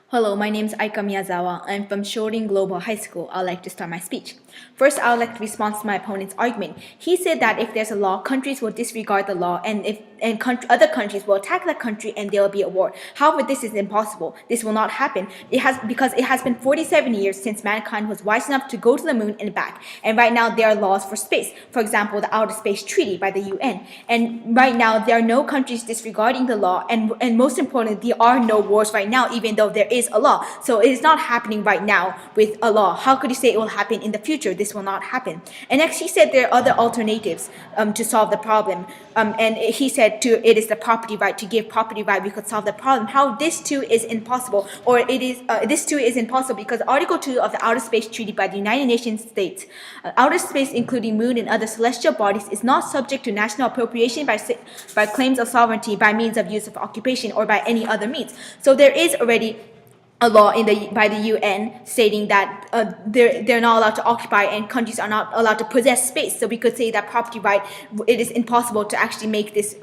Hello, my name is Aika Miyazawa. I'm from Shorin Global High School. I'd like to start my speech. First, I would like to respond to my opponent's argument. He said that if there's a law, countries will disregard the law, and other countries will attack that country, and there will be a war. However, this is impossible. This will not happen. Because it has been 47 years since mankind was wise enough to go to the moon and back. And right now, there are laws for space. For example, the Outer Space Treaty by the UN. And right now, there are no countries disregarding the law, and most importantly, there are no wars right now, even though there is a law. So it is not happening right now with a law. How could you say it will happen in the future? This will not happen. And next, he said there are other alternatives to solve the problem. And he said it is the property right. To give property right, we could solve the problem. How this too is impossible, or this too is impossible because Article 2 of the Outer Space Treaty by the United Nations states, outer space, including moon and other celestial bodies, is not subject to national appropriation by claims of sovereignty by means of use of occupation or by any other means. So there is already a law by the UN stating that they're not allowed to occupy and countries are not allowed to possess space. So we could say that property right, it is impossible to actually make this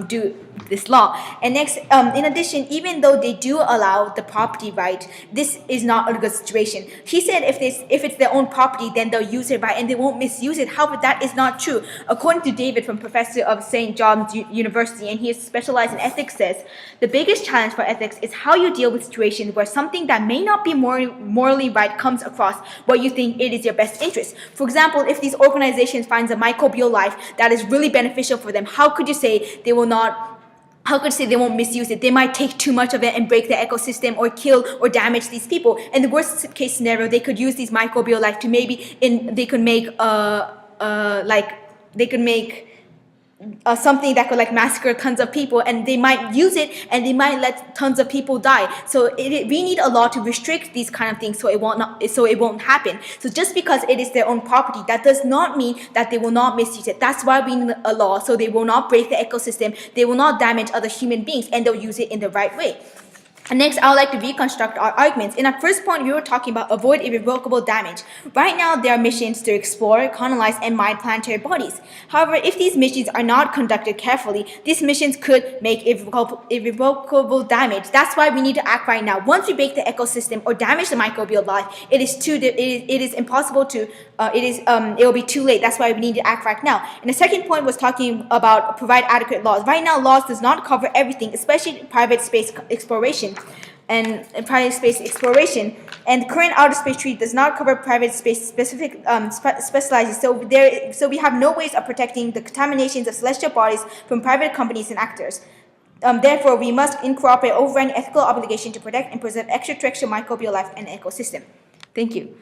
do this law. And next, in addition, even though they do allow the property right, this is not a good situation. He said if it's their own property, then they'll use it right and they won't misuse it. However, that is not true. According to David, from professor of St. John's University, and he is specialized in ethics, says the biggest challenge for ethics is how you deal with situations where something that may not be morally right comes across what you think it is your best interest. For example, if these organizations finds a microbial life that is really beneficial for them, how could you say they will not? How could you say they won't misuse it? They might take too much of it and break the ecosystem or kill or damage these people. In the worst case scenario, they could use these microbial life to they could make something that could massacre tons of people, and they might use it and they might let tons of people die. So we need a law to restrict these kind of things so it won't happen. So just because it is their own property, that does not mean that they will not misuse it. That's why we need a law, so they will not break the ecosystem, they will not damage other human beings, and they'll use it in the right way. And next, I would like to reconstruct our arguments. In our first point, we were talking about avoid irrevocable damage. Right now, there are missions to explore, colonize, and mine planetary bodies. However, if these missions are not conducted carefully, these missions could make irrevocable damage. That's why we need to act right now. Once we break the ecosystem or damage the microbial life, it is impossible to. It will be too late. That's why we need to act right now. And the second point was talking about provide adequate laws. Right now, laws does not cover everything, especially private space exploration. And current outer space treaty does not cover private space specializes. So we have no ways of protecting the contaminations of celestial bodies from private companies and actors. Therefore, we must incorporate overriding ethical obligation to protect and preserve extraterrestrial microbial life and ecosystem. Thank you.